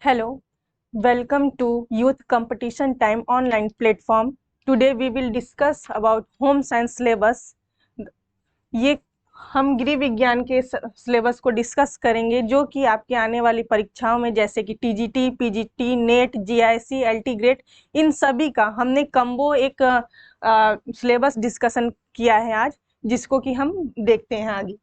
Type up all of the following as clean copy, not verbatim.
Hello, welcome to Youth Competition Time online platform. Today we will discuss about home science syllabus. ये हम गृह विज्ञान के syllabus को डिस्कस करेंगे जो कि आपके आने वाली परीक्षाओं में जैसे कि TGT, PGT, NET, GIC, LT grade, इन सभी का हमने कम्बो एक सिलेबस डिस्कशन किया है आज, जिसको कि हम देखते हैं आगे।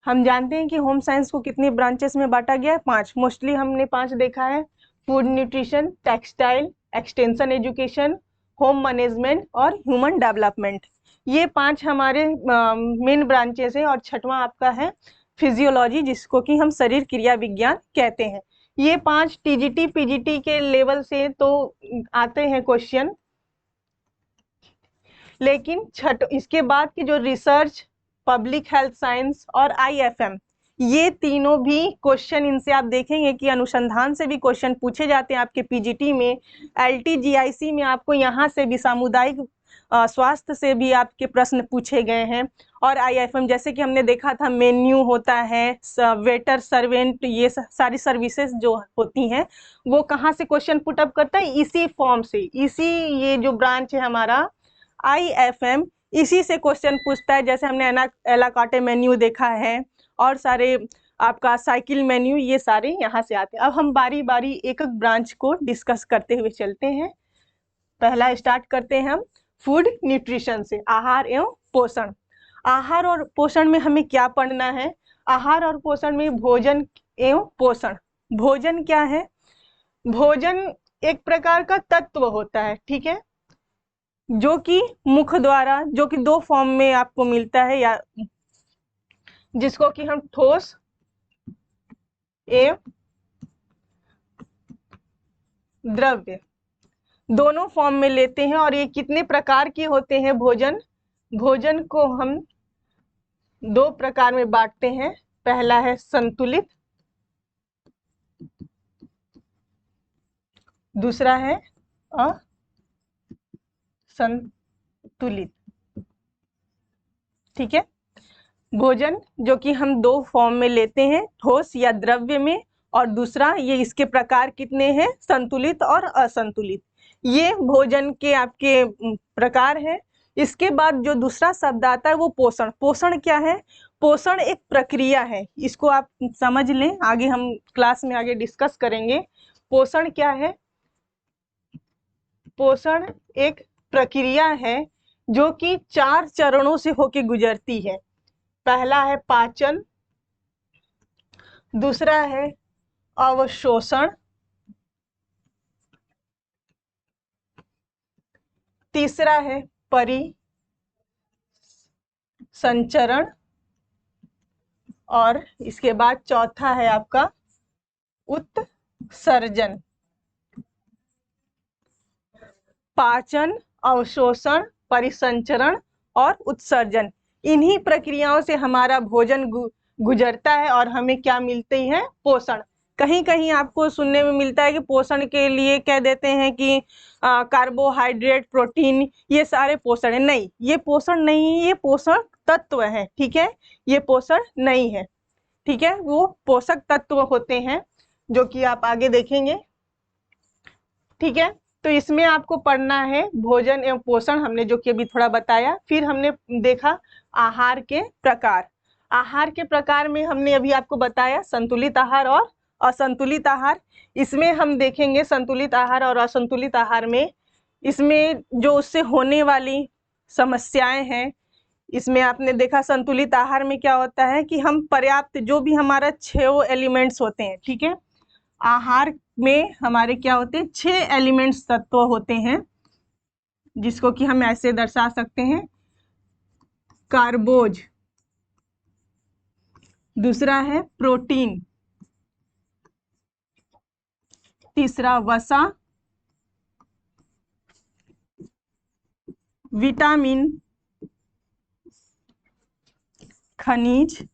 हम जानते हैं कि होम साइंस को कितनी ब्रांचेस में बांटा गया है, 5। मोस्टली हमने 5 देखा है: food nutrition, textile, extension education, home management और ह्यूमन डेवलपमेंट। ये 5 हमारे मेन ब्रांचेस हैं। और छठवां आपका है फिजियोलॉजी, जिसको कि हम शरीर क्रिया विज्ञान कहते हैं। ये 5 टीजीटी पीजीटी के लेवल से तो आते हैं क्वेश्चन, लेकिन इसके बाद की जो रिसर्च, पब्लिक हेल्थ साइंस और आईएफएम, ये तीनों भी क्वेश्चन इनसे आप देखेंगे कि अनुसंधान से भी क्वेश्चन पूछे जाते हैं आपके पीजीटी में। एलटी जीआईसी में आपको यहाँ से भी सामुदायिक स्वास्थ्य से भी आपके प्रश्न पूछे गए हैं। और आईएफएम जैसे कि हमने देखा था, मेन्यू होता है, वेटर, सर्वेंट, ये सारी सर्विसेज जो होती हैं वो कहाँ से क्वेश्चन पुटअप करता है, इसी फॉर्म से। इसी ये जो ब्रांच है हमारा आईएफएम, इसी से क्वेश्चन पूछता है। जैसे हमने एलाकाटे मेन्यू देखा है और सारे आपका साइकिल मेन्यू, ये सारे यहाँ से आते हैं। अब हम बारी बारी एक एक ब्रांच को डिस्कस करते हुए चलते हैं। पहला स्टार्ट करते हैं हम फूड न्यूट्रिशन से, आहार एवं पोषण। आहार और पोषण में हमें क्या पढ़ना है? आहार और पोषण में भोजन एवं पोषण। भोजन क्या है? भोजन एक प्रकार का तत्व होता है, ठीक है, जो कि मुख द्वारा, जो कि 2 फॉर्म में आपको मिलता है, या जिसको कि हम ठोस एवं द्रव्य दोनों फॉर्म में लेते हैं। और ये कितने प्रकार के होते हैं भोजन? भोजन को हम 2 प्रकार में बांटते हैं। पहला है संतुलित, दूसरा है असंतुलित, ठीक है। भोजन जो कि हम 2 फॉर्म में लेते हैं, ठोस या द्रव्य में, और दूसरा ये इसके प्रकार कितने हैं? संतुलित और असंतुलित। ये भोजन के आपके प्रकार हैं। इसके बाद जो दूसरा शब्द आता है वो पोषण। पोषण क्या है? पोषण एक प्रक्रिया है, इसको आप समझ लें, आगे हम क्लास में आगे डिस्कस करेंगे। पोषण क्या है? पोषण एक प्रक्रिया है जो कि 4 चरणों से होके गुजरती है। पहला है पाचन, दूसरा है अवशोषण, तीसरा है परिसंचरण, और इसके बाद चौथा है आपका उत्सर्जन। पाचन, अवशोषण, परिसंचरण और उत्सर्जन, इन्हीं प्रक्रियाओं से हमारा भोजन गुजरता है और हमें क्या मिलती है? पोषण। कहीं कहीं आपको सुनने में मिलता है कि पोषण के लिए कह देते हैं कि कार्बोहाइड्रेट, प्रोटीन, ये सारे पोषण है। नहीं, ये पोषण नहीं है, ये पोषण तत्व है, ठीक है। ये पोषण नहीं है, ठीक है, वो पोषक तत्व होते हैं जो कि आप आगे देखेंगे, ठीक है। तो इसमें आपको पढ़ना है भोजन एवं पोषण, हमने जो कि अभी थोड़ा बताया। फिर हमने देखा आहार के प्रकार। आहार के प्रकार में हमने अभी आपको बताया संतुलित आहार और असंतुलित आहार। इसमें हम देखेंगे संतुलित आहार और असंतुलित आहार में, इसमें जो उससे होने वाली समस्याएं हैं। इसमें आपने देखा संतुलित आहार में क्या होता है कि हम पर्याप्त, जो भी हमारा 6 एलिमेंट्स होते हैं, ठीक है, आहार में हमारे क्या होते हैं? 6 एलिमेंट्स, तत्व होते हैं, जिसको कि हम ऐसे दर्शा सकते हैं। कार्बोज, दूसरा है प्रोटीन, तीसरा वसा, विटामिन, खनिज,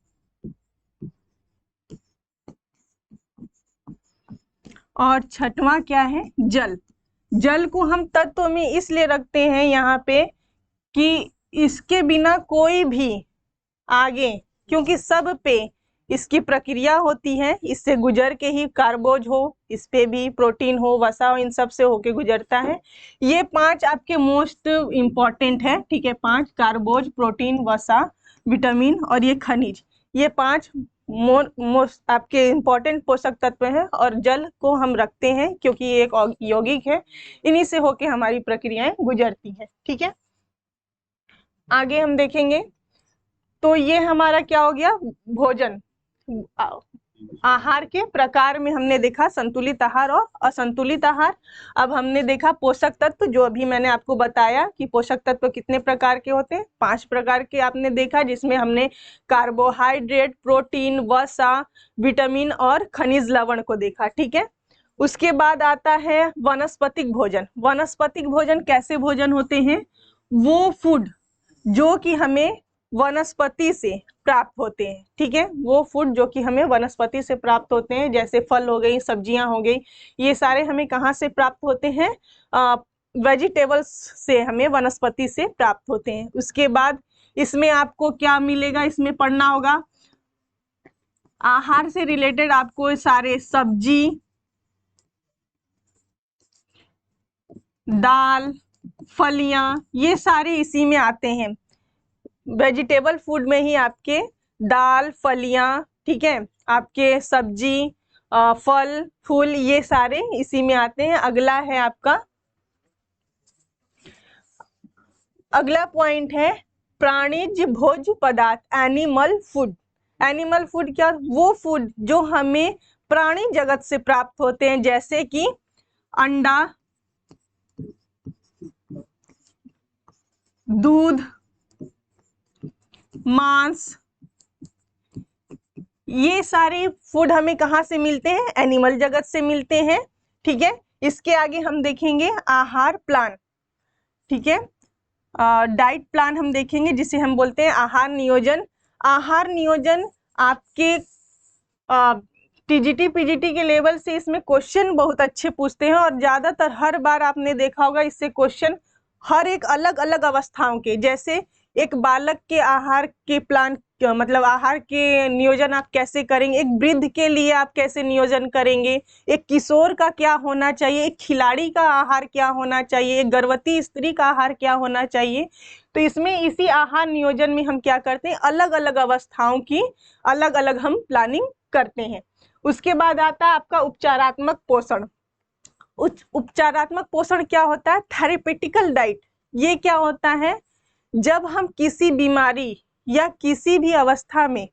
और छठवां क्या है? जल। जल को हम तत्व में इसलिए रखते हैं यहाँ पे कि इसके बिना कोई भी आगे, क्योंकि सब पे इसकी प्रक्रिया होती है, इससे गुजर के ही कार्बोज हो, इस पे भी प्रोटीन हो, वसा हो, इन सब से होके गुजरता है। ये 5 आपके मोस्ट इम्पॉर्टेंट है, ठीक है, 5 कार्बोज, प्रोटीन, वसा, विटामिन और ये खनिज, ये 5 मोस्ट आपके इम्पॉर्टेंट पोषक तत्व हैं। और जल को हम रखते हैं क्योंकि ये एक यौगिक है, इन्हीं से होके हमारी प्रक्रियाएं गुजरती हैं, ठीक है। आगे हम देखेंगे तो ये हमारा क्या हो गया, भोजन। आहार के प्रकार में हमने देखा संतुलित आहार और असंतुलित आहार। अब हमने देखा पोषक तत्व, जो अभी मैंने आपको बताया कि पोषक तत्व कितने प्रकार के होते हैं, 5 प्रकार के आपने देखा, जिसमें हमने कार्बोहाइड्रेट, प्रोटीन, वसा, विटामिन और खनिज लवण को देखा, ठीक है। उसके बाद आता है वनस्पतिक भोजन। वनस्पतिक भोजन कैसे भोजन होते हैं, वो फूड जो कि हमें वनस्पति से प्राप्त होते हैं, ठीक है, वो फूड जो कि हमें वनस्पति से प्राप्त होते हैं, जैसे फल हो गई, सब्जियां हो गई, ये सारे हमें कहाँ से प्राप्त होते हैं, वेजिटेबल्स से, हमें वनस्पति से प्राप्त होते हैं। उसके बाद इसमें आपको क्या मिलेगा, इसमें पढ़ना होगा आहार से रिलेटेड, आपको सारे सब्जी, दाल, फलियां, ये सारे इसी में आते हैं। वेजिटेबल फूड में ही आपके दाल, फलियां, ठीक है, आपके सब्जी, फल, फूल, ये सारे इसी में आते हैं। अगला है आपका, अगला पॉइंट है प्राणिज भोज्य पदार्थ, एनिमल फूड। एनिमल फूड क्या, वो फूड जो हमें प्राणी जगत से प्राप्त होते हैं, जैसे कि अंडा, दूध, मांस, ये सारे फूड हमें कहाँ से मिलते हैं, एनिमल जगत से मिलते हैं, ठीक है। इसके आगे हम देखेंगे आहार प्लान, ठीक है, डाइट प्लान हम देखेंगे, जिसे हम बोलते हैं आहार नियोजन। आहार नियोजन आपके टीजीटी पीजीटी के लेवल से इसमें क्वेश्चन बहुत अच्छे पूछते हैं, और ज्यादातर हर बार आपने देखा होगा इससे क्वेश्चन हर एक अलग अलग अवस्थाओं के, जैसे एक बालक के आहार के प्लान, मतलब आहार के नियोजन आप कैसे करेंगे, एक वृद्ध के लिए आप कैसे नियोजन करेंगे, एक किशोर का क्या होना चाहिए, एक खिलाड़ी का आहार क्या होना चाहिए, एक गर्भवती स्त्री का आहार क्या होना चाहिए। तो इसमें इसी आहार नियोजन में हम क्या करते हैं, अलग अलग अवस्थाओं की अलग अलग हम प्लानिंग करते हैं। उसके बाद आता है आपका उपचारात्मक पोषण। उपचारात्मक पोषण क्या होता है, थेरेपेटिकल डाइट। ये क्या होता है, जब हम किसी बीमारी या किसी भी अवस्था में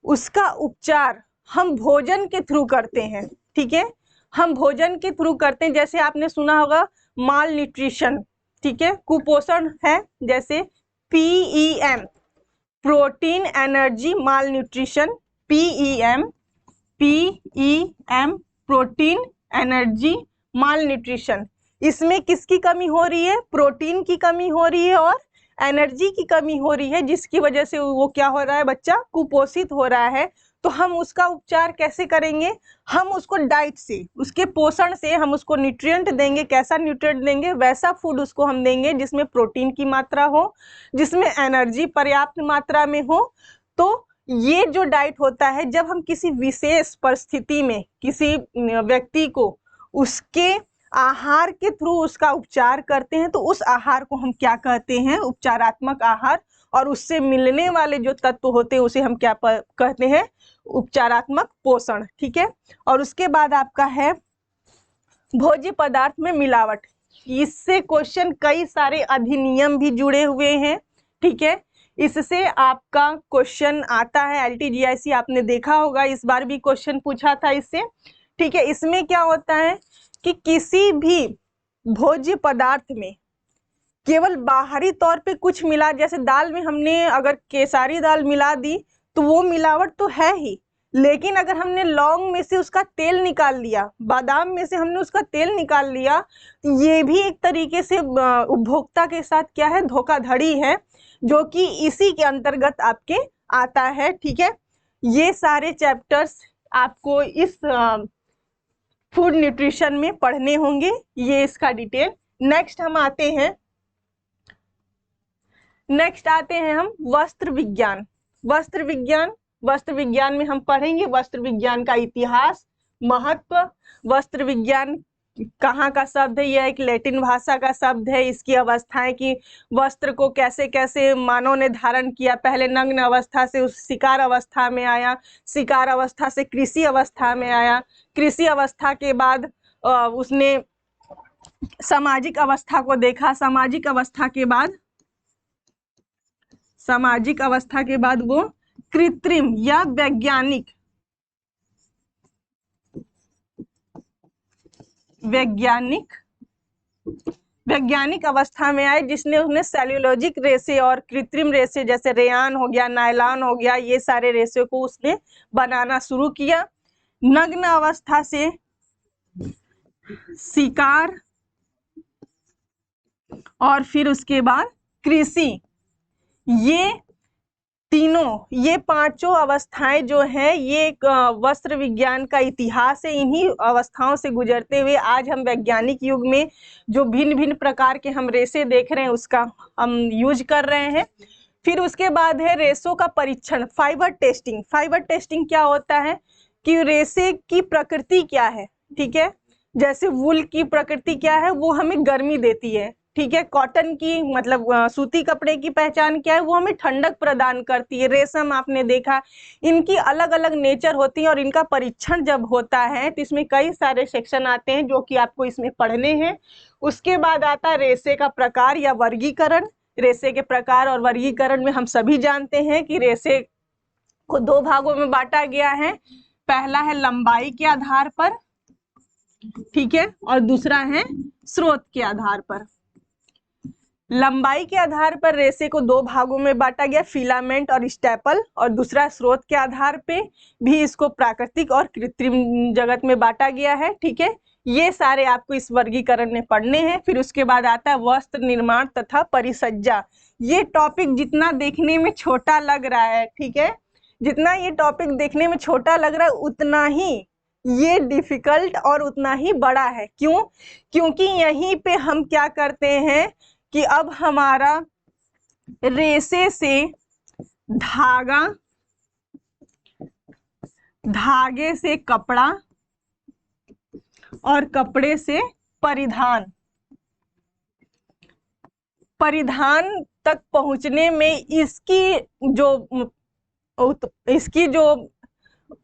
उसका उपचार हम भोजन के थ्रू करते हैं, ठीक है, हम भोजन के थ्रू करते हैं। जैसे आपने सुना होगा माल न्यूट्रिशन, ठीक है, कुपोषण है, जैसे PEM, प्रोटीन एनर्जी माल न्यूट्रिशन, PEM, प्रोटीन एनर्जी माल न्यूट्रिशन। इसमें किसकी कमी हो रही है, प्रोटीन की कमी हो रही है और एनर्जी की कमी हो रही है, जिसकी वजह से वो क्या हो रहा है, बच्चा कुपोषित हो रहा है। तो हम उसका उपचार कैसे करेंगे, हम उसको डाइट से, उसके पोषण से हम उसको न्यूट्रिएंट देंगे। कैसा न्यूट्रिएंट देंगे, वैसा फूड उसको हम देंगे जिसमें प्रोटीन की मात्रा हो, जिसमें एनर्जी पर्याप्त मात्रा में हो। तो ये जो डाइट होता है, जब हम किसी विशेष परिस्थिति में किसी व्यक्ति को उसके आहार के थ्रू उसका उपचार करते हैं, तो उस आहार को हम क्या कहते हैं, उपचारात्मक आहार। और उससे मिलने वाले जो तत्व होते हैं उसे हम क्या कहते हैं, उपचारात्मक पोषण, ठीक है। और उसके बाद आपका है भोज्य पदार्थ में मिलावट। इससे क्वेश्चन कई सारे अधिनियम भी जुड़े हुए हैं, ठीक है, इससे आपका क्वेश्चन आता है। LTGIC आपने देखा होगा, इस बार भी क्वेश्चन पूछा था इससे, ठीक है। इसमें क्या होता है कि किसी भी भोज्य पदार्थ में केवल बाहरी तौर पे कुछ मिला, जैसे दाल में हमने अगर केसारी दाल मिला दी तो वो मिलावट तो है ही, लेकिन अगर हमने लौंग में से उसका तेल निकाल लिया, बादाम में से हमने उसका तेल निकाल लिया, तो ये भी एक तरीके से उपभोक्ता के साथ क्या है, धोखाधड़ी है, जो कि इसी के अंतर्गत आपके आता है, ठीक है। ये सारे चैप्टर्स आपको इस फूड न्यूट्रिशन में पढ़ने होंगे, ये इसका डिटेल। नेक्स्ट हम आते हैं, नेक्स्ट आते हैं हम वस्त्र विज्ञान। वस्त्र विज्ञान वस्त्र विज्ञान में हम पढ़ेंगे वस्त्र विज्ञान का इतिहास, महत्व, वस्त्र विज्ञान कहाँ का शब्द है, यह एक लैटिन भाषा का शब्द है। इसकी अवस्थाएं कि वस्त्र को कैसे कैसे मानव ने धारण किया, पहले नग्न अवस्था से उस शिकार अवस्था में आया, शिकार अवस्था से कृषि अवस्था में आया, कृषि अवस्था के बाद उसने सामाजिक अवस्था को देखा, सामाजिक अवस्था के बाद वो कृत्रिम या वैज्ञानिक अवस्था में आए, जिसने उसने सेल्यूलोजिक रेशे और कृत्रिम रेशे जैसे रेयान हो गया, नायलॉन हो गया, ये सारे रेशे को उसने बनाना शुरू किया। नग्न अवस्था से शिकार और फिर उसके बाद कृषि, ये पांचों अवस्थाएं जो हैं ये एक वस्त्र विज्ञान का इतिहास है। इन्हीं अवस्थाओं से गुजरते हुए आज हम वैज्ञानिक युग में जो भिन्न भिन्न प्रकार के हम रेशे देख रहे हैं उसका हम यूज कर रहे हैं। फिर उसके बाद है रेशों का परीक्षण, फाइबर टेस्टिंग। फाइबर टेस्टिंग क्या होता है कि रेशे की प्रकृति क्या है, ठीक है, जैसे वूल की प्रकृति क्या है, वो हमें गर्मी देती है, ठीक है। कॉटन की मतलब सूती कपड़े की पहचान क्या है, वो हमें ठंडक प्रदान करती है। रेशम आपने देखा, इनकी अलग अलग नेचर होती है और इनका परीक्षण जब होता है तो इसमें कई सारे सेक्शन आते हैं जो कि आपको इसमें पढ़ने हैं। उसके बाद आता है रेशे का प्रकार या वर्गीकरण। रेशे के प्रकार और वर्गीकरण में हम सभी जानते हैं कि रेशे को दो भागों में बांटा गया है। पहला है लंबाई के आधार पर, ठीक है, और दूसरा है स्रोत के आधार पर। लंबाई के आधार पर रेशे को दो भागों में बांटा गया, फिलामेंट और स्टेपल, और दूसरा स्रोत के आधार पे भी इसको प्राकृतिक और कृत्रिम जगत में बांटा गया है, ठीक है। ये सारे आपको इस वर्गीकरण में पढ़ने हैं। फिर उसके बाद आता है वस्त्र निर्माण तथा परिसज्जा। ये टॉपिक जितना देखने में छोटा लग रहा है, ठीक है, जितना ये टॉपिक देखने में छोटा लग रहा है उतना ही ये डिफिकल्ट और उतना ही बड़ा है। क्यों? क्योंकि यहीं पे हम क्या करते हैं कि अब हमारा रेशे से धागा, धागे से कपड़ा और कपड़े से परिधान, परिधान तक पहुंचने में इसकी जो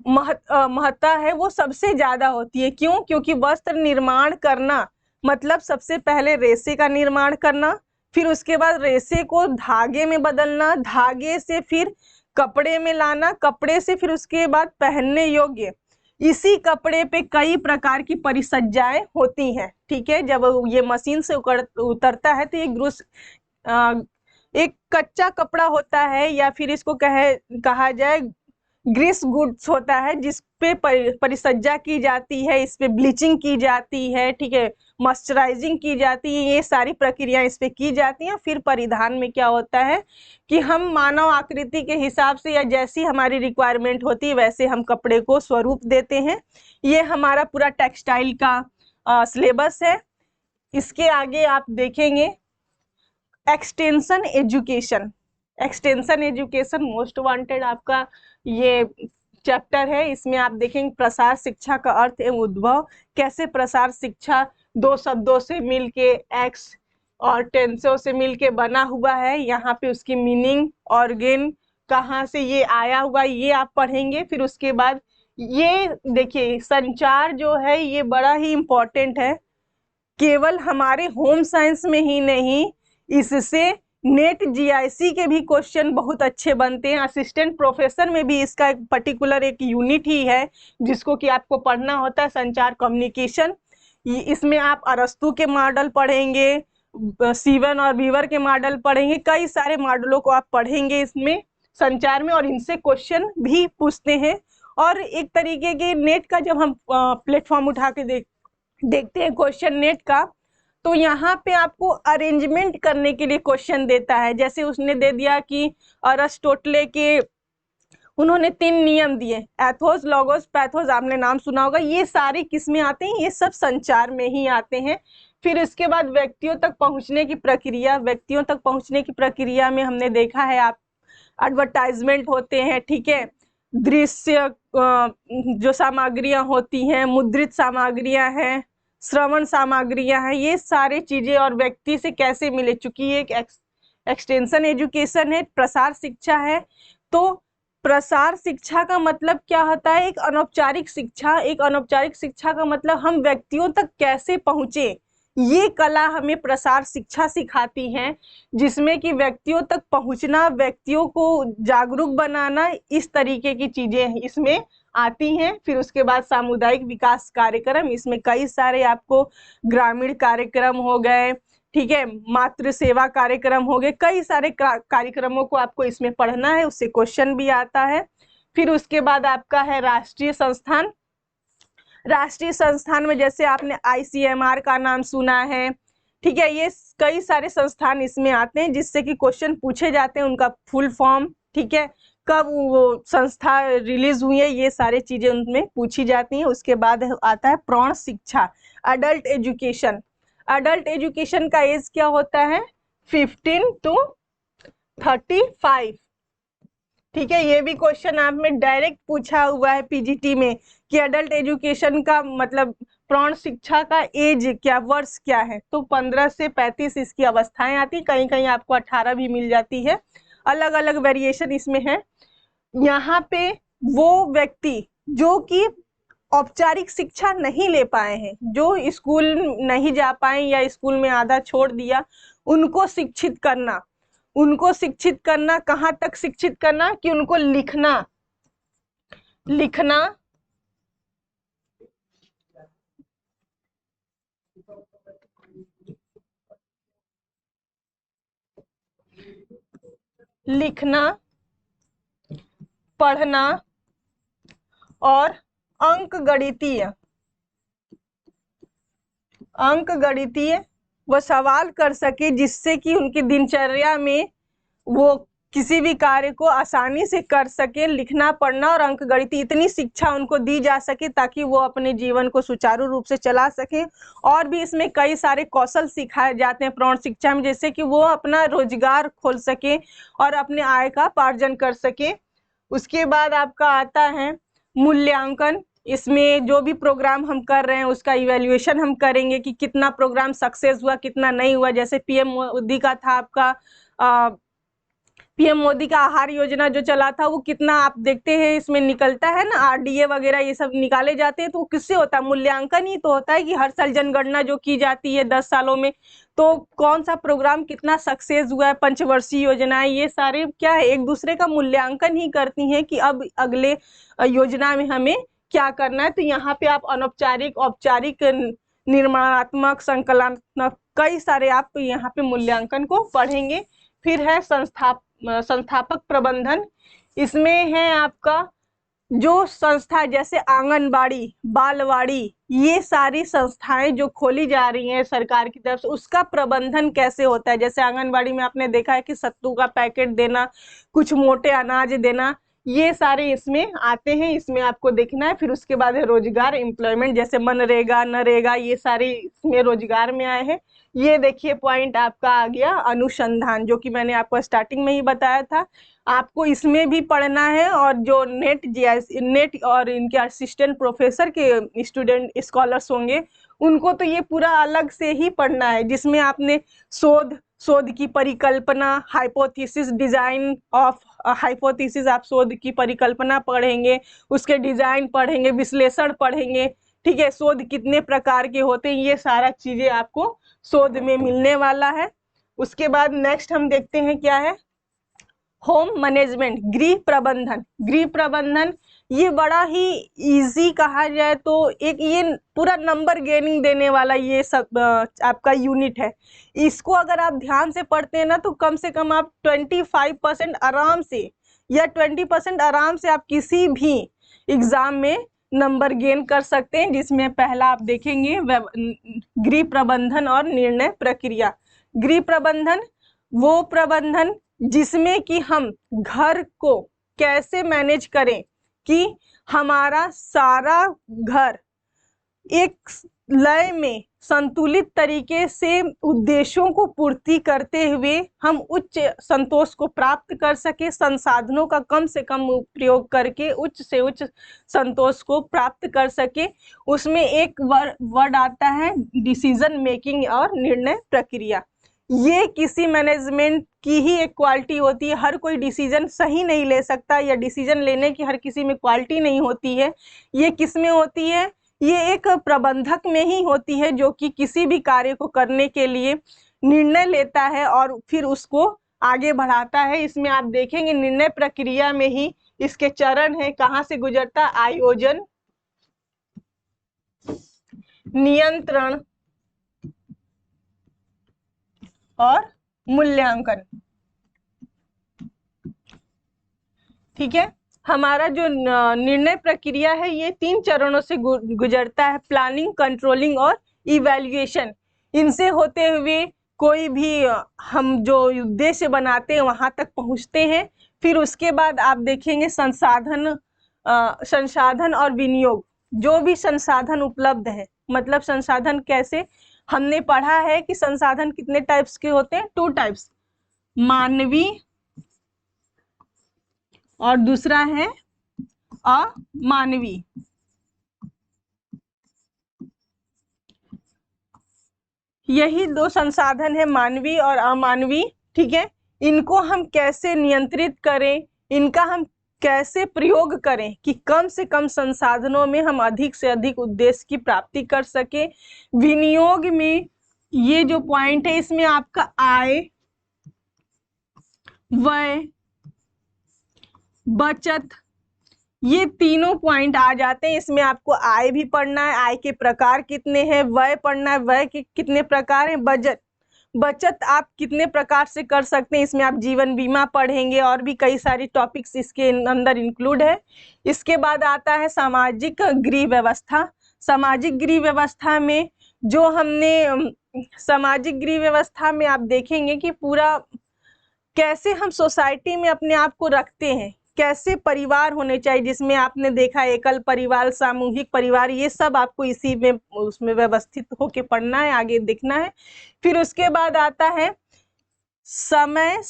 महत्ता है वो सबसे ज्यादा होती है। क्यों? क्योंकि वस्त्र निर्माण करना मतलब सबसे पहले रेशे का निर्माण करना, फिर उसके बाद रेशे को धागे में बदलना, धागे से फिर कपड़े में लाना, कपड़े से फिर उसके बाद पहनने योग्य। इसी कपड़े पे कई प्रकार की परिसज्जाएं होती हैं, ठीक है। जब ये मशीन से उतरता है तो ये एक कच्चा कपड़ा होता है या फिर इसको कहा जाए ग्रीस गुड्स होता है, जिस पे परिसज्जा की जाती है, इस पे ब्लीचिंग की जाती है, ठीक है, मॉइस्चराइजिंग की जाती है, ये सारी प्रक्रिया इस पे की जाती हैं। फिर परिधान में क्या होता है कि हम मानव आकृति के हिसाब से या जैसी हमारी रिक्वायरमेंट होती है वैसे हम कपड़े को स्वरूप देते हैं। ये हमारा पूरा टेक्सटाइल का सिलेबस है। इसके आगे आप देखेंगे extension education. Extension education most wanted आपका ये चैप्टर है। इसमें आप देखेंगे प्रसार शिक्षा का अर्थ एवं उद्भव, कैसे प्रसार शिक्षा दो शब्दों से मिलके एक्स और टेंसों से मिलके बना हुआ है। यहाँ पे उसकी मीनिंग, ऑर्गेन, कहाँ से ये आया हुआ, ये आप पढ़ेंगे। फिर उसके बाद ये देखिए संचार जो है ये बड़ा ही इम्पोर्टेंट है, केवल हमारे होम साइंस में ही नहीं, इससे नेट जीआईसी के भी क्वेश्चन बहुत अच्छे बनते हैं। असिस्टेंट प्रोफेसर में भी इसका एक पर्टिकुलर एक यूनिट ही है जिसको कि आपको पढ़ना होता है, संचार कम्युनिकेशन। इसमें आप अरस्तु के मॉडल पढ़ेंगे, सीवन और बीवर के मॉडल पढ़ेंगे, कई सारे मॉडलों को आप पढ़ेंगे इसमें संचार में, और इनसे क्वेश्चन भी पूछते हैं। और एक तरीके के नेट का जब हम प्लेटफॉर्म उठा के देखते हैं क्वेश्चन नेट का, तो यहाँ पे आपको अरेंजमेंट करने के लिए क्वेश्चन देता है। जैसे उसने दे दिया कि अरिस्टोटले के उन्होंने 3 नियम दिए, एथोस, लोगोस, पैथोस, आपने नाम सुना होगा। ये सारे किस में आते हैं? ये सब संचार में ही आते हैं। फिर इसके बाद व्यक्तियों तक पहुंचने की प्रक्रिया, व्यक्तियों तक पहुंचने की प्रक्रिया में हमने देखा है आप एडवर्टाइजमेंट होते हैं, ठीक है, दृश्य जो सामग्रियां होती हैं, मुद्रित सामग्रियां हैं, श्रवण सामग्रियां हैं, ये सारे चीजें और व्यक्ति से कैसे मिले, चूंकि ये एक एक्सटेंशन एजुकेशन है, प्रसार शिक्षा है। तो प्रसार शिक्षा का मतलब क्या होता है? एक अनौपचारिक शिक्षा। एक अनौपचारिक शिक्षा का मतलब हम व्यक्तियों तक कैसे पहुंचे, ये कला हमें प्रसार शिक्षा सिखाती है, जिसमें कि व्यक्तियों तक पहुंचना, व्यक्तियों को जागरूक बनाना, इस तरीके की चीजें इसमें आती हैं। फिर उसके बाद सामुदायिक विकास कार्यक्रम, इसमें कई सारे आपको ग्रामीण कार्यक्रम हो गए, ठीक है, मातृ सेवा कार्यक्रम हो गए, कई सारे कार्यक्रमों को आपको इसमें पढ़ना है, उससे क्वेश्चन भी आता है। फिर उसके बाद आपका है राष्ट्रीय संस्थान। राष्ट्रीय संस्थान में जैसे आपने ICMR का नाम सुना है, ठीक है, ये कई सारे संस्थान इसमें आते हैं जिससे कि क्वेश्चन पूछे जाते हैं, उनका फुल फॉर्म, ठीक है, कब वो संस्था रिलीज हुई है, ये सारे चीजें उनमें पूछी जाती हैं। उसके बाद आता है प्रौढ़ शिक्षा, अडल्ट एजुकेशन। अडल्ट एजुकेशन का एज क्या होता है? 15 to 35, ठीक है। ये भी क्वेश्चन आप में डायरेक्ट पूछा हुआ है PGT में कि अडल्ट एजुकेशन का मतलब प्रौढ़ शिक्षा का एज क्या, वर्ष क्या है? तो 15 से 35 इसकी अवस्थाएं आती, कहीं कहीं आपको 18 भी मिल जाती है, अलग अलग वेरिएशन इसमें है। यहाँ पे वो व्यक्ति जो कि औपचारिक शिक्षा नहीं ले पाए हैं, जो स्कूल नहीं जा पाए या स्कूल में आधा छोड़ दिया, उनको शिक्षित करना। उनको शिक्षित करना, कहाँ तक शिक्षित करना कि उनको लिखना पढ़ना और अंक गणितीय वो सवाल कर सके, जिससे कि उनकी दिनचर्या में वो किसी भी कार्य को आसानी से कर सके। लिखना, पढ़ना और अंक गणित, इतनी शिक्षा उनको दी जा सके ताकि वो अपने जीवन को सुचारू रूप से चला सके। और भी इसमें कई सारे कौशल सिखाए जाते हैं प्रौढ़ शिक्षा में, जैसे कि वो अपना रोजगार खोल सके और अपने आय का उपार्जन कर सके। उसके बाद आपका आता है मूल्यांकन। इसमें जो भी प्रोग्राम हम कर रहे हैं उसका इवैल्यूएशन हम करेंगे कि कितना प्रोग्राम सक्सेस हुआ, कितना नहीं हुआ। जैसे PM मोदी का था आपका PM मोदी का आहार योजना जो चला था, वो कितना आप देखते हैं इसमें निकलता है ना, RDA वगैरह ये सब निकाले जाते हैं, तो किससे होता है? मूल्यांकन ही तो होता है कि हर साल जनगणना जो की जाती है 10 सालों में, तो कौन सा प्रोग्राम कितना सक्सेस हुआ है, पंचवर्षीय योजनाएं, ये सारे क्या है, एक दूसरे का मूल्यांकन ही करती हैं कि अब अगले योजना में हमें क्या करना है। तो यहाँ पे आप अनौपचारिक, औपचारिक, निर्माणात्मक, संकलनात्मक, कई सारे आप यहाँ पे मूल्यांकन को पढ़ेंगे। फिर है संस्थापक प्रबंधन। इसमें है आपका जो संस्था, जैसे आंगनबाड़ी, बालवाड़ी, ये सारी संस्थाएं जो खोली जा रही हैं सरकार की तरफ से, उसका प्रबंधन कैसे होता है। जैसे आंगनबाड़ी में आपने देखा है कि सत्तू का पैकेट देना, कुछ मोटे अनाज देना, ये सारे इसमें आते हैं, इसमें आपको देखना है। फिर उसके बाद है रोजगार, एम्प्लॉयमेंट, जैसे मनरेगा, नरेगा, ये सारे इसमें रोजगार में आए हैं। ये देखिए पॉइंट आपका आ गया अनुसंधान, जो कि मैंने आपको स्टार्टिंग में ही बताया था, आपको इसमें भी पढ़ना है। और जो नेट और इनके असिस्टेंट प्रोफेसर के स्टूडेंट स्कॉलर्स होंगे, उनको तो ये पूरा अलग से ही पढ़ना है, जिसमें आपने शोध की परिकल्पना, हाइपोथेसिस, डिजाइन ऑफ हाइपोथेसिस, आप शोध की परिकल्पना पढ़ेंगे, उसके डिजाइन पढ़ेंगे, विश्लेषण पढ़ेंगे, ठीक है, शोध कितने प्रकार के होते हैं, ये सारा चीजें आपको शोध में मिलने वाला है। उसके बाद नेक्स्ट हम देखते हैं क्या है, होम मैनेजमेंट, गृह प्रबंधन। गृह प्रबंधन ये बड़ा ही इजी कहा जाए तो एक ये पूरा नंबर गेनिंग देने वाला ये सब आपका यूनिट है। इसको अगर आप ध्यान से पढ़ते हैं ना, तो कम से कम आप 25% आराम से, या 20% आराम से आप किसी भी एग्जाम में नंबर गेन कर सकते हैं। जिसमें पहला आप देखेंगे गृह प्रबंधन और निर्णय प्रक्रिया। गृह प्रबंधन वो प्रबंधन जिसमें कि हम घर को कैसे मैनेज करें कि हमारा सारा घर एक लय में संतुलित तरीके से उद्देश्यों को पूर्ति करते हुए हम उच्च संतोष को प्राप्त कर सके, संसाधनों का कम से कम प्रयोग करके उच्च से उच्च संतोष को प्राप्त कर सके। उसमें एक वर्ड आता है डिसीजन मेकिंग और निर्णय प्रक्रिया। ये किसी मैनेजमेंट की ही एक क्वालिटी होती है। हर कोई डिसीजन सही नहीं ले सकता, या डिसीजन लेने की हर किसी में क्वालिटी नहीं होती है। ये किस में होती है? ये एक प्रबंधक में ही होती है, जो कि किसी भी कार्य को करने के लिए निर्णय लेता है और फिर उसको आगे बढ़ाता है। इसमें आप देखेंगे निर्णय प्रक्रिया में ही इसके चरण है। कहाँ से गुजरता? आयोजन, नियंत्रण और मूल्यांकन। ठीक है, हमारा जो निर्णय प्रक्रिया है ये 3 चरणों से गुजरता है, प्लानिंग, कंट्रोलिंग और इवैल्यूएशन। इनसे होते हुए कोई भी हम जो उद्देश्य बनाते हैं वहां तक पहुंचते हैं। फिर उसके बाद आप देखेंगे संसाधन और विनियोग। जो भी संसाधन उपलब्ध है, मतलब संसाधन कैसे, हमने पढ़ा है कि संसाधन कितने टाइप्स के होते हैं? 2 टाइप्स, मानवीय और दूसरा है अमानवीय। यही 2 संसाधन है, मानवीय और अमानवीय। ठीक है, इनको हम कैसे नियंत्रित करें, इनका हम कैसे प्रयोग करें कि कम से कम संसाधनों में हम अधिक से अधिक उद्देश्य की प्राप्ति कर सके। विनियोग में ये जो पॉइंट है, इसमें आपका आय, व्यय, बचत, ये तीनों पॉइंट आ जाते हैं। इसमें आपको आय भी पढ़ना है, आय के प्रकार कितने हैं, व्यय पढ़ना है, व्यय के कितने प्रकार हैं, बचत आप कितने प्रकार से कर सकते हैं। इसमें आप जीवन बीमा पढ़ेंगे और भी कई सारी टॉपिक्स इसके अंदर इंक्लूड है। इसके बाद आता है सामाजिक गृह व्यवस्था। सामाजिक गृह व्यवस्था में जो हमने सामाजिक गृह व्यवस्था में आप देखेंगे कि पूरा कैसे हम सोसाइटी में अपने आप को रखते हैं, कैसे परिवार होने चाहिए, जिसमें आपने देखा एकल परिवार, सामूहिक परिवार, ये सब आपको इसी में उसमें व्यवस्थित होके पढ़ना है, आगे देखना है। फिर उसके बाद आता है समय,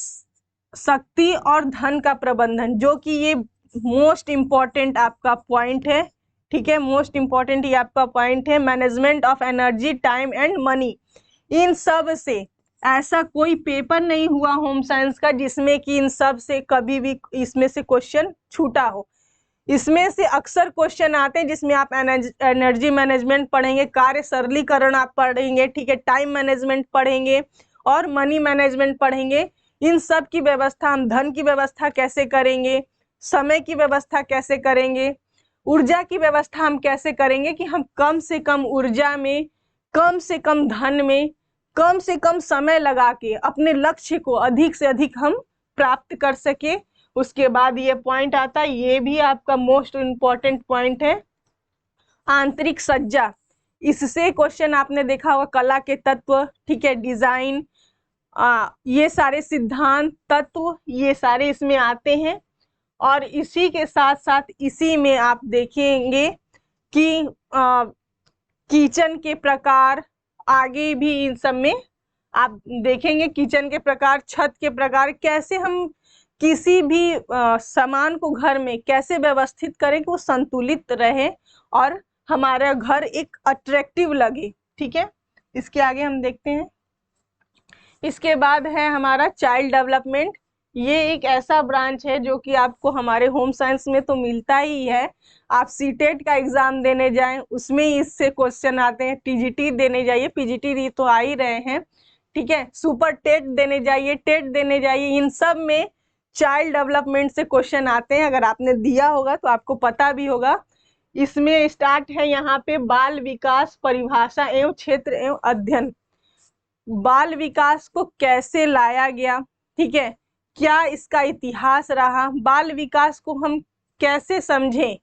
शक्ति और धन का प्रबंधन, जो कि ये मोस्ट इम्पॉर्टेंट आपका पॉइंट है। ठीक है, मोस्ट इम्पॉर्टेंट ये आपका पॉइंट है, management of energy, time and money. इन सब से ऐसा कोई पेपर नहीं हुआ होम साइंस का जिसमें कि इन सब से कभी भी इसमें से क्वेश्चन छूटा हो। इसमें से अक्सर क्वेश्चन आते हैं जिसमें आप एनर्जी मैनेजमेंट पढ़ेंगे, कार्य सरलीकरण आप पढ़ेंगे, ठीक है, टाइम मैनेजमेंट पढ़ेंगे और मनी मैनेजमेंट पढ़ेंगे। इन सब की व्यवस्था, हम धन की व्यवस्था कैसे करेंगे, समय की व्यवस्था कैसे करेंगे, ऊर्जा की व्यवस्था हम कैसे करेंगे कि हम कम से कम ऊर्जा में, कम से कम धन में, कम से कम समय लगा के अपने लक्ष्य को अधिक से अधिक हम प्राप्त कर सके। उसके बाद ये पॉइंट आता है, ये भी आपका मोस्ट इम्पॉर्टेंट पॉइंट है, आंतरिक सज्जा। इससे क्वेश्चन आपने देखा होगा, कला के तत्व, ठीक है, डिजाइन, ये सारे सिद्धांत तत्व, ये सारे इसमें आते हैं। और इसी के साथ साथ इसी में आप देखेंगे कि किचन के प्रकार, आगे भी इन सब में आप देखेंगे किचन के प्रकार, छत के प्रकार, कैसे हम किसी भी सामान को घर में कैसे व्यवस्थित करें कि वो संतुलित रहे और हमारा घर एक अट्रैक्टिव लगे। ठीक है, इसके आगे हम देखते हैं। इसके बाद है हमारा चाइल्ड डेवलपमेंट। ये एक ऐसा ब्रांच है जो कि आपको हमारे होम साइंस में तो मिलता ही है। आप सीटेट का एग्जाम देने जाएं उसमें इससे क्वेश्चन आते हैं, टीजीटी देने जाइए, पीजीटी तो आ ही रहे हैं, ठीक है, सुपर टेट देने जाइए, टेट देने जाइए, इन सब में चाइल्ड डेवलपमेंट से क्वेश्चन आते हैं। अगर आपने दिया होगा तो आपको पता भी होगा। इसमें स्टार्ट है यहाँ पे बाल विकास, परिभाषा एवं क्षेत्र एवं अध्ययन। बाल विकास को कैसे लाया गया, ठीक है, क्या इसका इतिहास रहा, बाल विकास को हम कैसे समझें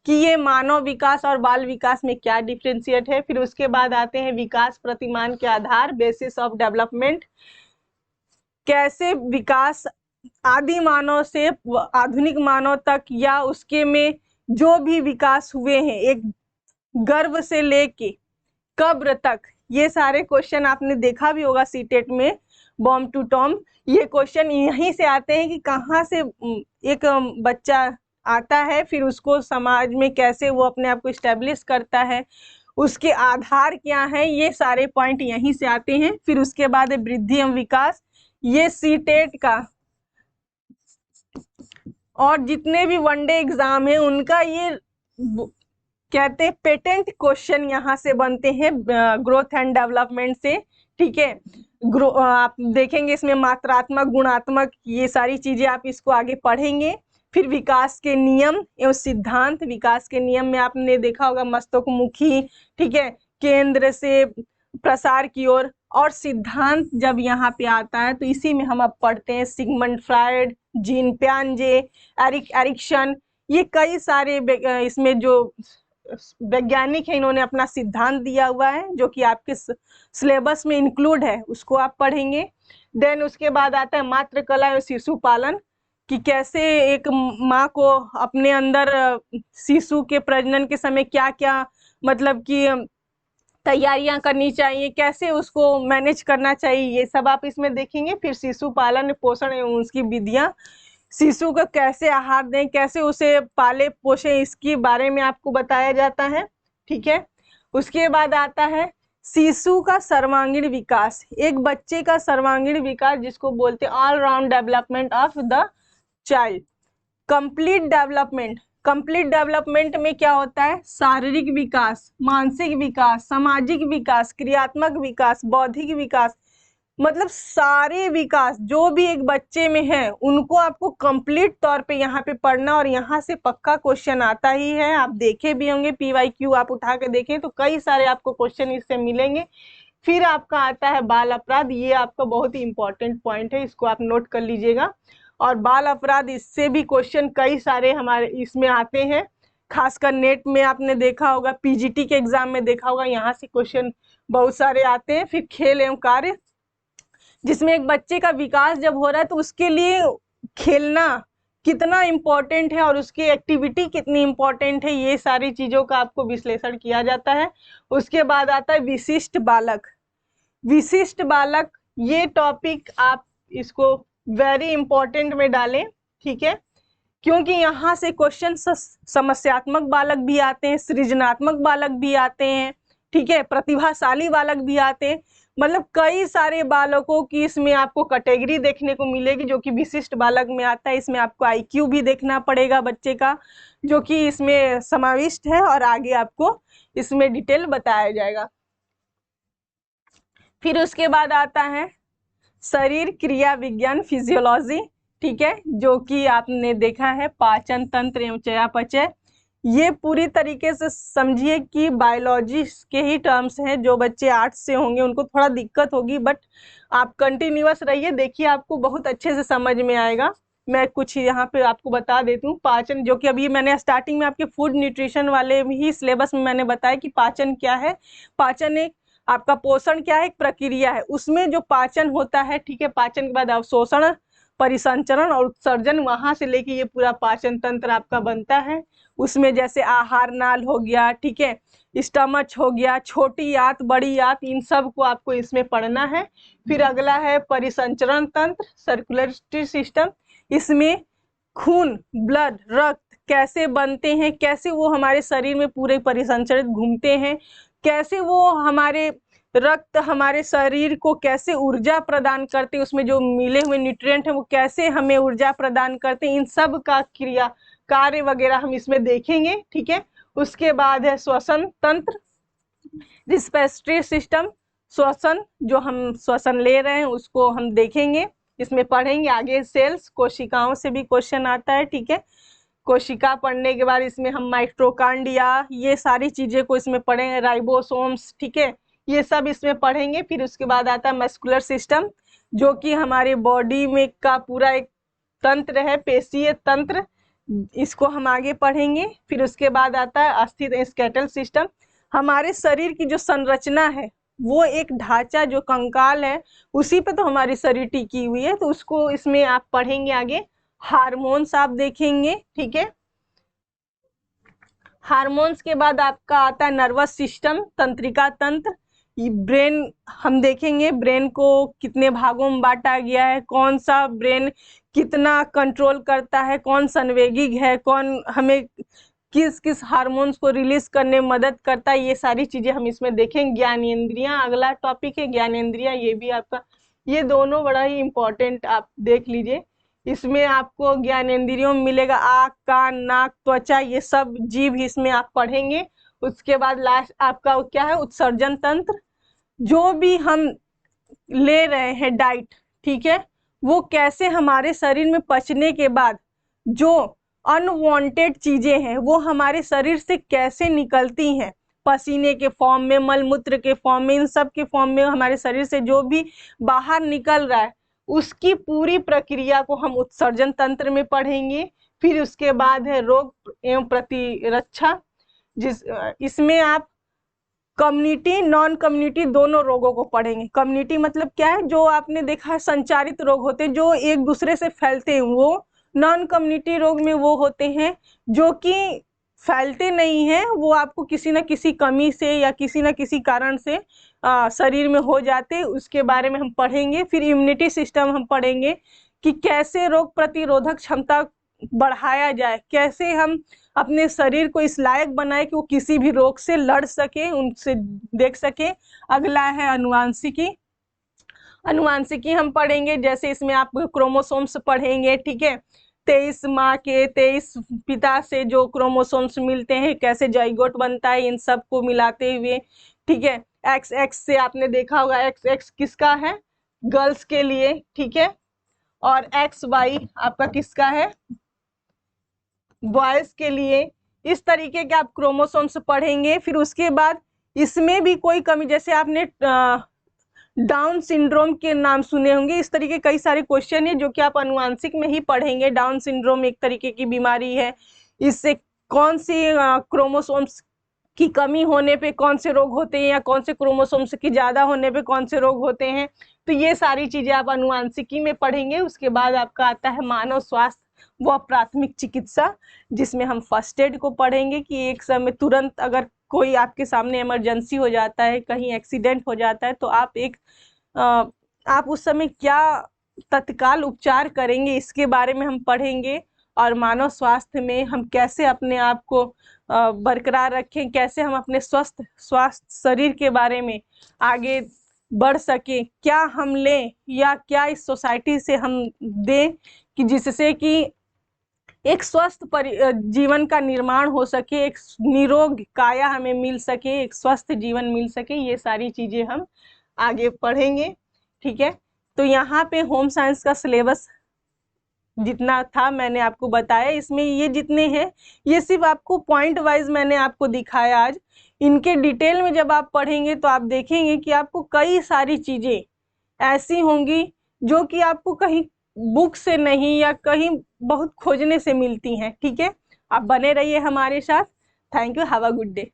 कि ये मानव विकास और बाल विकास में क्या डिफरेंशिएट है। फिर उसके बाद आते हैं विकास प्रतिमान के आधार, बेसिस ऑफ डेवलपमेंट, कैसे विकास आदि मानव से आधुनिक मानव तक या उसके में जो भी विकास हुए हैं, एक गर्भ से लेके कब्र तक, ये सारे क्वेश्चन आपने देखा भी होगा सीटेट में, बॉम्ब टू टॉम्ब। ये क्वेश्चन यहीं से आते हैं कि कहाँ से एक बच्चा आता है, फिर उसको समाज में कैसे वो अपने आप को इस्टेब्लिश करता है, उसके आधार क्या है, ये सारे पॉइंट यहीं से आते हैं। फिर उसके बाद वृद्धि एवं विकास, ये सीटेट का और जितने भी वनडे एग्जाम है उनका ये कहते हैं पेटेंट क्वेश्चन यहाँ से बनते हैं ग्रोथ एंड डेवलपमेंट से। ठीक है, आप देखेंगे इसमें मात्रात्मक, गुणात्मक, ये सारी चीजें आप इसको आगे पढ़ेंगे। फिर विकास के नियम एवं सिद्धांत, विकास के नियम में आपने देखा होगा मस्तकमुखी, ठीक है, केंद्र से प्रसार की ओर। और सिद्धांत जब यहाँ पे आता है तो इसी में हम अब पढ़ते हैं सिगमंड फ्रायड, जीन पियाजे, एरिक्सन, ये कई सारे इसमें जो वैज्ञानिक है, इन्होंने अपना सिद्धांत दिया हुआ है जो कि आपके सिलेबस में इंक्लूड है, उसको आप पढ़ेंगे। देन उसके बाद आता है मातृ कला एवं शिशु पालन, कि कैसे एक माँ को अपने अंदर शिशु के प्रजनन के समय क्या क्या मतलब कि तैयारियां करनी चाहिए, कैसे उसको मैनेज करना चाहिए, ये सब आप इसमें देखेंगे। फिर शिशु पालन पोषण एवं उसकी विधियां, शिशु को कैसे आहार दें, कैसे उसे पाले पोषे, इसके बारे में आपको बताया जाता है। ठीक है, उसके बाद आता है शिशु का सर्वांगीण विकास, एक बच्चे का सर्वांगीण विकास जिसको बोलते हैं all round development of the child. Complete development, complete development में क्या होता है, शारीरिक विकास, मानसिक विकास, सामाजिक विकास, क्रियात्मक विकास, बौद्धिक विकास, मतलब सारे विकास जो भी एक बच्चे में है उनको आपको कंप्लीट तौर पे यहाँ पे पढ़ना। और यहाँ से पक्का क्वेश्चन आता ही है, आप देखे भी होंगे, PYQ आप उठा के देखें तो कई सारे आपको क्वेश्चन इससे मिलेंगे। फिर आपका आता है बाल अपराध, ये आपका बहुत ही इंपॉर्टेंट पॉइंट है, इसको आप नोट कर लीजिएगा। और बाल अपराध, इससे भी क्वेश्चन कई सारे हमारे इसमें आते हैं, खासकर नेट में आपने देखा होगा, PGT के एग्जाम में देखा होगा, यहाँ से क्वेश्चन बहुत सारे आते हैं। फिर खेल एवं कार्य, जिसमें एक बच्चे का विकास जब हो रहा है तो उसके लिए खेलना कितना इम्पोर्टेंट है और उसकी एक्टिविटी कितनी इम्पोर्टेंट है, ये सारी चीजों का आपको विश्लेषण किया जाता है। उसके बाद आता है विशिष्ट बालक। विशिष्ट बालक, ये टॉपिक आप इसको वेरी इंपॉर्टेंट में डालें, ठीक है, क्योंकि यहाँ से क्वेश्चन समस्यात्मक बालक भी आते हैं, सृजनात्मक बालक भी आते हैं, ठीक है, प्रतिभाशाली बालक भी आते हैं, मतलब कई सारे बालकों की इसमें आपको कैटेगरी देखने को मिलेगी जो कि विशिष्ट बालक में आता है। इसमें आपको IQ भी देखना पड़ेगा बच्चे का, जो कि इसमें समाविष्ट है और आगे आपको इसमें डिटेल बताया जाएगा। फिर उसके बाद आता है शरीर क्रिया विज्ञान, फिजियोलॉजी, ठीक है, जो कि आपने देखा है पाचन तंत्र एवं चयापचय। ये पूरी तरीके से समझिए कि बायोलॉजी के ही टर्म्स हैं। जो बच्चे आर्ट्स से होंगे उनको थोड़ा दिक्कत होगी, बट आप कंटिन्यूअस रहिए, देखिए आपको बहुत अच्छे से समझ में आएगा। मैं कुछ यहाँ पे आपको बता देती हूँ। पाचन, जो कि अभी मैंने स्टार्टिंग में आपके फूड न्यूट्रिशन वाले ही सिलेबस में मैंने बताया कि पाचन क्या है। पाचन एक आपका पोषण क्या है, एक प्रक्रिया है, उसमें जो पाचन होता है, ठीक है, पाचन के बाद अवशोषण, परिसंचरण और उत्सर्जन, वहां से लेके ये पूरा पाचन तंत्र आपका बनता है। उसमें जैसे आहार नाल हो गया, ठीक है, स्टमच हो गया, छोटी आंत, बड़ी आंत, इन सब को आपको इसमें पढ़ना है। फिर अगला है परिसंचरण तंत्र, सर्कुलेटरी सिस्टम। इसमें खून, ब्लड, रक्त कैसे बनते हैं, कैसे वो हमारे शरीर में पूरे परिसंचरित घूमते हैं, कैसे वो हमारे रक्त हमारे शरीर को कैसे ऊर्जा प्रदान करते हैं, उसमें जो मिले हुए न्यूट्रिएंट हैं वो कैसे हमें ऊर्जा प्रदान करते हैं, इन सब का क्रिया कार्य वगैरह हम इसमें देखेंगे, ठीक है। उसके बाद है श्वसन तंत्र, रिस्पिरेटरी सिस्टम, श्वसन, जो हम श्वसन ले रहे हैं उसको हम देखेंगे, इसमें पढ़ेंगे। आगे सेल्स, कोशिकाओं से भी क्वेश्चन आता है, ठीक है। कोशिका पढ़ने के बाद इसमें हम माइटोकॉन्ड्रिया, ये सारी चीजें को इसमें पढ़ेंगे, राइबोसोम्स, ठीक है, ये सब इसमें पढ़ेंगे। फिर उसके बाद आता है मस्कुलर सिस्टम, जो कि हमारे बॉडी में का पूरा एक तंत्र है, पेशीय तंत्र, इसको हम आगे पढ़ेंगे। फिर उसके बाद आता है अस्थिर स्केलेटल सिस्टम, हमारे शरीर की जो संरचना है, वो एक ढांचा जो कंकाल है उसी पे तो हमारी शरीर टिकी हुई है, तो उसको इसमें आप पढ़ेंगे आगे। हार्मोन्स आप देखेंगे, ठीक है। हार्मोन्स के बाद आपका आता है नर्वस सिस्टम, तंत्रिका तंत्र। ब्रेन हम देखेंगे, ब्रेन को कितने भागों में बांटा गया है, कौन सा ब्रेन कितना कंट्रोल करता है, कौन संवेगी है, कौन हमें किस किस हार्मोन्स को रिलीज करने में मदद करता है, ये सारी चीजें हम इसमें देखेंगे। ज्ञानेंद्रियां अगला टॉपिक है, ज्ञानेंद्रियां ये भी आपका, ये दोनों बड़ा ही इंपॉर्टेंट आप देख लीजिए। इसमें आपको ज्ञानेंद्रियों में मिलेगा आँख, कान, नाक, त्वचा, ये सब जीव इसमें आप पढ़ेंगे। उसके बाद लास्ट आपका क्या है, उत्सर्जन तंत्र। जो भी हम ले रहे हैं डाइट, ठीक है, वो कैसे हमारे शरीर में पचने के बाद जो अनवांटेड चीजें हैं वो हमारे शरीर से कैसे निकलती हैं, पसीने के फॉर्म में, मलमूत्र के फॉर्म में, इन सब के फॉर्म में हमारे शरीर से जो भी बाहर निकल रहा है उसकी पूरी प्रक्रिया को हम उत्सर्जन तंत्र में पढ़ेंगे। फिर उसके बाद है रोग एवं प्रतिरक्षा, इसमें आप कम्युनिटी नॉन कम्युनिटी दोनों रोगों को पढ़ेंगे। कम्युनिटी मतलब क्या है, जो आपने देखा है संचारित रोग होते हैं जो एक दूसरे से फैलते हैं, वो नॉन कम्युनिटी रोग में वो होते हैं जो कि फैलते नहीं हैं, वो आपको किसी न किसी कमी से या किसी न किसी कारण से शरीर में हो जाते हैं, उसके बारे में हम पढ़ेंगे। फिर इम्यूनिटी सिस्टम हम पढ़ेंगे कि कैसे रोग प्रतिरोधक क्षमता बढ़ाया जाए, कैसे हम अपने शरीर को इस लायक बनाए कि वो किसी भी रोग से लड़ सके, उनसे देख सके। अगला है अनुवांशिकी। अनुवांशिकी हम पढ़ेंगे, जैसे इसमें आप क्रोमोसोम्स पढ़ेंगे, ठीक है, 23 माँ के 23 पिता से जो क्रोमोसोम्स मिलते हैं, कैसे जाइगोट बनता है, इन सब को मिलाते हुए, ठीक है। एक्स एक्स से आपने देखा होगा, एक्स एक्स किसका है, गर्ल्स के लिए, ठीक है, और एक्स वाई आपका किसका है, बॉयज के लिए। इस तरीके के आप क्रोमोसोम्स पढ़ेंगे। फिर उसके बाद इसमें भी कोई कमी, जैसे आपने डाउन सिंड्रोम के नाम सुने होंगे, इस तरीके कई सारे क्वेश्चन है जो कि आप अनुवांशिक में ही पढ़ेंगे। डाउन सिंड्रोम एक तरीके की बीमारी है, इससे कौन सी क्रोमोसोम्स की कमी होने पे कौन से रोग होते हैं, या कौन से क्रोमोसोम्स की ज्यादा होने पे कौन से रोग होते हैं, तो ये सारी चीजें आप अनुवांशिकी में पढ़ेंगे। उसके बाद आपका आता है मानव स्वास्थ्य व प्राथमिक चिकित्सा, जिसमें हम फर्स्ट एड को पढ़ेंगे कि एक समय तुरंत अगर कोई आपके सामने इमरजेंसी हो जाता है, कहीं एक्सीडेंट हो जाता है, तो आप उस समय क्या तत्काल उपचार करेंगे, इसके बारे में हम पढ़ेंगे। और मानव स्वास्थ्य में हम कैसे अपने आप को बरकरार रखें, कैसे हम अपने स्वास्थ्य शरीर के बारे में आगे बढ़ सके, क्या हम लें या क्या इस सोसाइटी से हम दें कि जिससे कि एक स्वस्थ जीवन का निर्माण हो सके, एक निरोग काया हमें मिल सके, एक स्वस्थ जीवन मिल सके। ये सारी चीजें हम आगे पढ़ेंगे, ठीक है। तो यहाँ पे होम साइंस का सिलेबस जितना था मैंने आपको बताया, इसमें ये जितने हैं ये सिर्फ आपको पॉइंट वाइज मैंने आपको दिखाया आज। इनके डिटेल में जब आप पढ़ेंगे तो आप देखेंगे कि आपको कई सारी चीजें ऐसी होंगी जो कि आपको कहीं बुक से नहीं या कहीं बहुत खोजने से मिलती हैं, ठीक है। आप बने रहिए हमारे साथ। Thank you, have a good day.